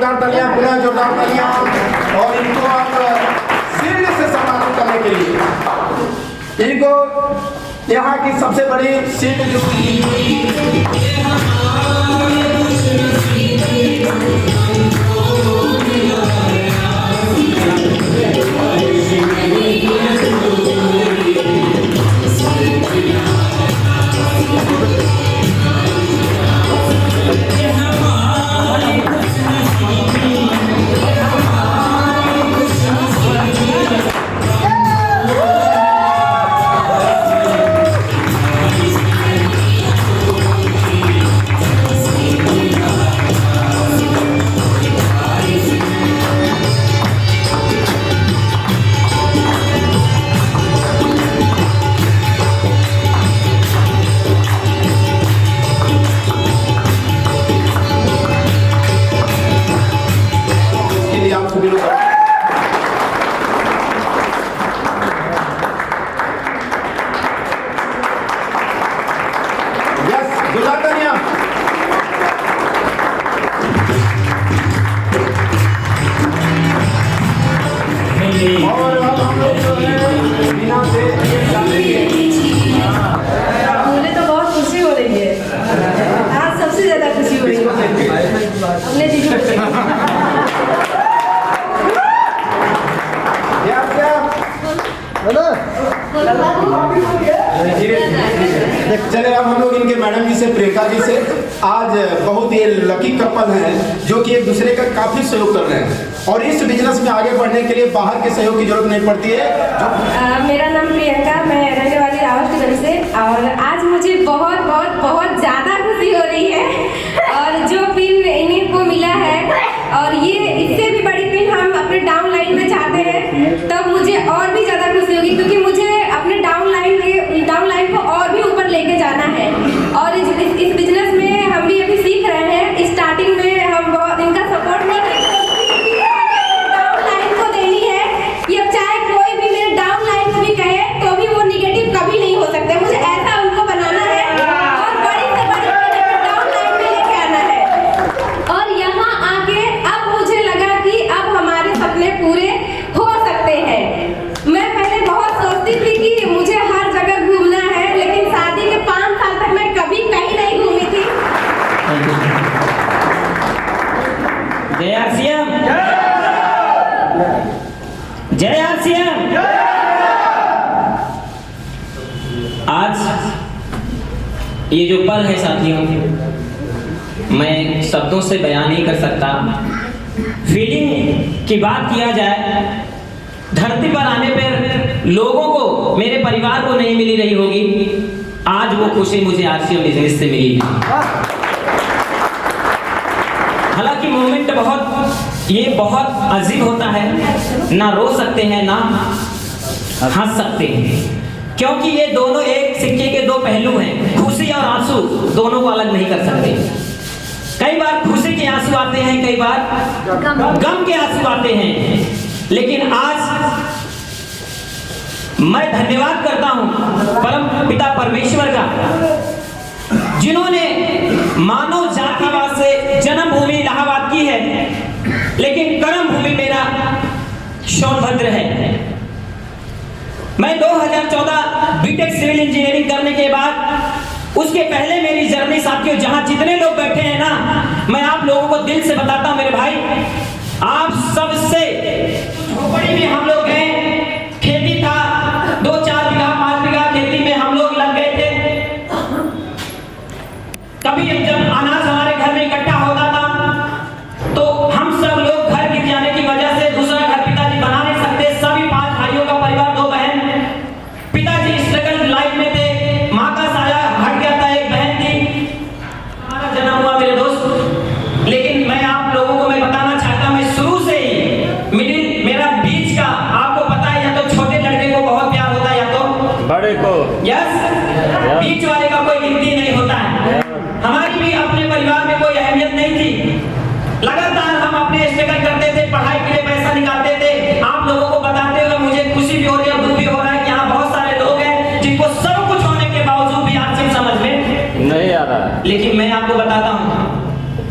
जोरदार तालियां, पुनः जोरदार तालियां। और इनको आप शील्ड से सम्मानित करने के लिए इनको यहाँ की सबसे बड़ी शील्ड जो मुझे तो बहुत खुशी हो रही है। आज सबसे ज्यादा खुशी हो रही है अपने जीजू चले अब हम लोग इनके मैडम जी से, प्रियंका जी से, आज बहुत ही लकी कपल हैं जो कि एक दूसरे का काफी सहयोग कर रहे हैं और इस बिजनेस में आगे बढ़ने के लिए बाहर के सहयोग की जरूरत नहीं पड़ती है। मेरा नाम प्रियंका, मैं रहने वाली रावस्टगंज से, और आज मुझे बहुत बहुत बहुत ज़्यादा खुशी हो रही है और जो पिन इन्हीं को मिला है और ये इससे भी बड़ी पिन हम अपने डाउन लाइन में चाहते हैं, तब मुझे और भी ज़्यादा खुशी होगी क्योंकि मुझे अपने डाउन लाइन को और भी ऊपर लेके जाना है। और इस बिजनेस में हम भी अभी सीख रहे हैं। स्टार्टिंग में हम बहुत इनका सपोर्ट नहीं करते, डाउन लाइन को देनी है कि अब चाहे कोई भी मेरे डाउन लाइन को भी कहे तो भी वो निगेटिव कभी नहीं हो सकते। मुझे ऐसा उनको बनाना है और बड़ी से बड़ी डाउन लाइन में लेके आना है। और यहाँ आके अब मुझे लगा कि अब हमारे सपने पूरे हो सकते हैं। मैं पहले बहुत सोचती थी कि मुझे हर जगह घूमना है, लेकिन शादी के 5 साल तक मैं कभी कहीं नहीं घूमी थी। जय आरसीएम, जय आरसीएम। आज ये जो पल है साथियों, मैं शब्दों से बयान नहीं कर सकता। फीलिंग की बात किया जाए, धरती पर आने पर लोगों को, मेरे परिवार को नहीं मिली रही होगी, आज वो खुशी मुझे आरसीएम बिजनेस से मिली। हालांकि मोमेंट बहुत अजीब होता है, ना रो सकते हैं ना हंस सकते हैं, क्योंकि ये दोनों एक सिक्के के दो पहलू हैं। खुशी और आंसू दोनों को अलग नहीं कर सकते। कई बार खुशी के आंसू आते हैं, कई बार गम के आंसू आते हैं, लेकिन आज मैं धन्यवाद करता हूं परम पिता परमेश्वर का, जिन्होंने मानव जातिवाद से जन्मभूमि इलाहाबाद की है, लेकिन कर्म भूमि मेरा सोनभद्र है। मैं 2014 बीटेक सिविल इंजीनियरिंग करने के बाद, उसके पहले मेरी जर्नी साथियों, जहां जितने लोग बैठे हैं ना, मैं आप लोगों को दिल से बताता हूं मेरे भाई, आप सबसे झोपड़ी में हम लोग गए, खेती था 2-4 बीघा 5 बीघा खेती में हम लोग लग गए थे। कभी जब अनाज हमारे घर में इकट्ठा होता था तो हम सब लोग घर गिर जाने की वजह से दूसरा घर पिताजी बना नहीं सकते। सभी 5 भाइयों का परिवार, 2 बहन, पिताजी स्ट्रगल लाइफ में थे, माँ का साया हट गया था, एक बहन थी, हमारा जन्म हुआ मेरे दोस्त। लेकिन मैं आप लोगों को मैं बताना चाहता हूँ, मैं शुरू से ही मिडिल मेरा बीच का, आपको पता है, या तो छोटे लड़के को बहुत प्यार होता है या तो बड़े को, यस, बीच वाले का कोई गिनती नहीं होता है। हमारी भी अपने परिवार में कोई अहमियत नहीं थी। लगातार हम अपने स्ट्रगल करते थे, पढ़ाई के लिए पैसा निकालते थे। आप लोगों को बताते हुए मुझे खुशी भी हो रही है, दुख भी हो रहा है कि यहाँ बहुत सारे लोग हैं जिनको सब कुछ होने के बावजूद भी आरसीएम समझ में नहीं आ रहा। लेकिन मैं आपको बताता हूँ,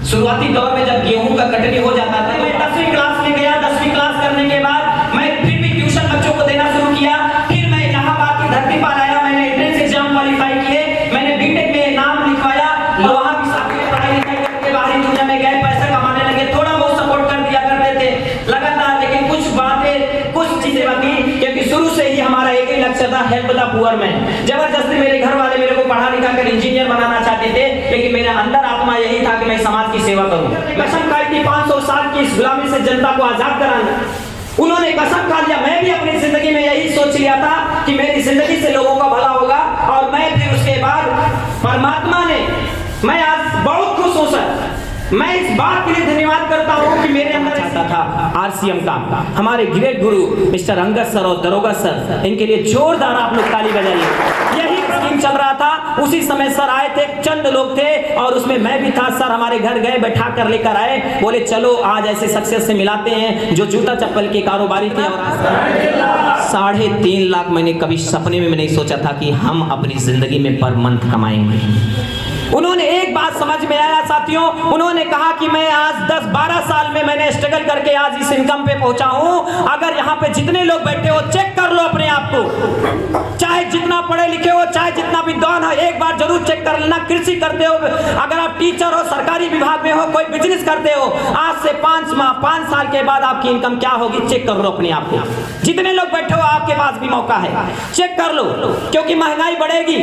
शुरुआती दौर में जब गेहूं का कटनी हो जाता था, मैं 10वीं क्लास में गया। 10वीं क्लास करने के बाद मैं फिर भी ट्यूशन बच्चों को देना शुरू किया। फिर मैं इलाहाबाद की धरती पर आया, मैंने एंट्रेंस एग्जाम क्वालिफाई किए, मैंने बीटेक में नाम लिखवाया और वहां भी साथ में पढ़ाई लिखाई करके बाहरी दुनिया में गए, पैसा कमाने लगे। थोड़ा बहुत सपोर्ट कर दिया करते थे लगातार, लेकिन कुछ बातें, कुछ चीजें बाकी, क्योंकि शुरू से ही हमारा एक ही लक्ष्य था, हेल्प द पुअर मैन। जबरदस्ती मेरे घर वाले मेरे को पढ़ा लिखा कर इंजीनियर बनाना चाहते थे, लेकिन मेरे अंदर आत्मा यही था कि मैं समाज की सेवा करूं। कसम खाई थी 500 साल की इस गुलामी से जनता को आजाद कराना। उन्होंने कसम खा लिया, मैं भी अपनी जिंदगी में यही सोच लिया था कि मेरी जिंदगी से लोगों का भला होगा। और मैं फिर उसके बाद परमात्मा ने, मैं आज बहुत खुश हूं सर, मैं इस बात के लिए धन्यवाद करता हूं कि मेरे अंदर चाहता था आरसीएम का, हमारे ग्रेट गुरु मिस्टर अंगद सर और दरोगा सर, इनके लिए जोरदार आप लोग ताली बजाइए। यही स्कीम चल रहा था, उसी समय सर आए थे, चंद लोग थे और उसमें मैं भी था। सर हमारे घर गए, बैठा कर लेकर आए, बोले चलो आज ऐसे सक्सेस से मिलाते हैं जो जूता चप्पल के कारोबारी थे। और 3.5 लाख मैंने कभी सपने में नहीं सोचा था कि हम अपनी जिंदगी में पर मंथ कमाएंगे। उन्होंने एक बात समझ में आया साथियों, उन्होंने कहा कि मैं आज 10-12 साल में मैंने स्ट्रगल करके आज इस इनकम पे पहुंचा हूं। अगर यहाँ पे जितने लोग बैठे हो, चेक कर लो अपने आप को, चाहे जितना पढ़े लिखे हो, चाहे जितना विद्वान हो, एक बार जरूर चेक कर लेना। कृषि करते हो, अगर आप टीचर हो, सरकारी विभाग में हो, कोई बिजनेस करते हो, आज से 5 साल के बाद आपकी इनकम क्या होगी, चेक कर लो अपने आप को। जितने लोग बैठे हो आपके पास भी मौका है, चेक कर लो, क्योंकि महंगाई बढ़ेगी,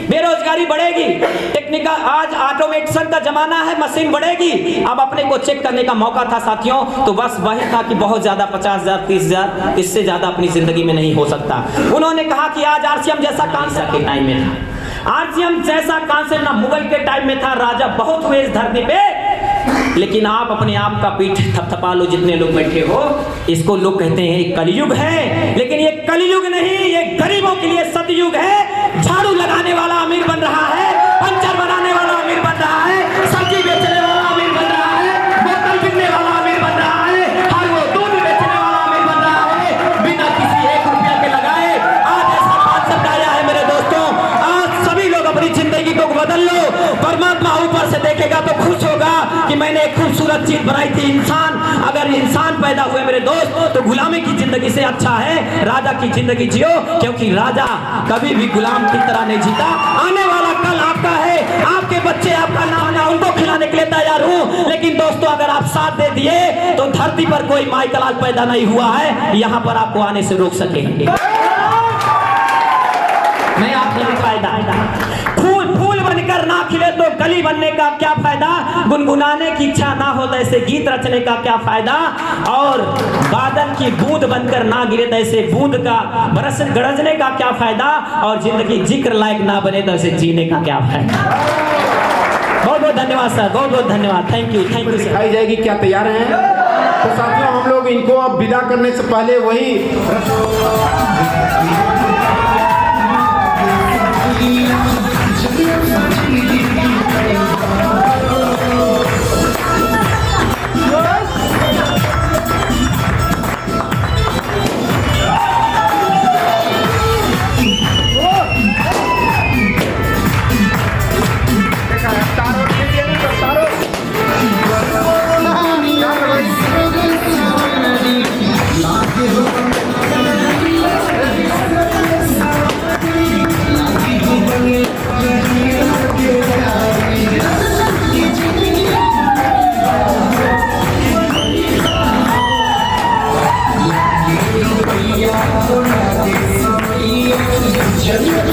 बेरोजगारी बढ़ेगी, टेक्निकल आज ऑटोमेशन का जमाना है, मशीन बढ़ेगी। अब अपने को चेक करने का मौका था साथियों, तो बस वही था कि बहुत ज्यादा 50,000 30,000 इससे ज्यादा अपनी जिंदगी में नहीं हो सकता। उन्होंने कहा कि आज आरसीएम जैसा कॉन्सेप्ट के टाइम में था, आरसीएम जैसा कॉन्सेप्ट ना मुगल के टाइम में था, राजा बहुत हुए इस धरती पे, लेकिन आप अपने आप का पीठ थपथपा लो जितने लोग बैठे हो। इसको लोग कहते हैं कलयुग है, लेकिन ये कलयुग नहीं, ये गरीबों के लिए सतयुग है। झाड़ू लगाने वाला अमीर बन रहा है, पंचर बनाने वाला अमीर बन रहा है, सब्जी बेचने वाला अमीर बन रहा है, बोतल बिकने वाला अमीर बन रहा है, हर वो दूध बेचने वाला अमीर बन रहा है, बिना किसी 1 रुपया के लगाए। आज ऐसा कॉन्सेप्ट आया है मेरे दोस्तों, आज सभी लोग अपनी जिंदगी को बदल लो। परमात्मा ऊपर से देखेगा तो खुश होगा कि मैंने एक खूबसूरत चीज बनाई थी, इंसान। अगर इंसान पैदा हुए मेरे दोस्त, तो गुलामी की जिंदगी से अच्छा है राजा की जिंदगी जियो, क्योंकि राजा कभी भी गुलाम की तरह नहीं जीता। आने वाला कल आपका है, आपके बच्चे आपका नाम है, उनको खिलाने के लिए तैयार हूं। लेकिन दोस्तों अगर आप साथ दे दिए तो धरती पर कोई माइकल आज पैदा नहीं हुआ है यहाँ पर आपको आने से रोक सकेंगे। मैं आपको फायदा, फूल बनकर ना खिले तो कली बनने का क्या फायदा, गुनगुनाने की इच्छा ना हो तो ऐसे गीत रचने का क्या फायदा, और बादल की बूंद बनकर ना गिरे तो ऐसे बूंद का बरस गरजने का क्या फायदा, और जिंदगी जिक्र लायक ना बने तो ऐसे जीने का क्या फायदा। बहुत बहुत धन्यवाद सर, बहुत बहुत धन्यवाद, थैंक यू सर। दिखाई जाएगी, क्या तैयार हैं? तो साथियों हम लोग इनको अब विदा करने से पहले वही Yeah.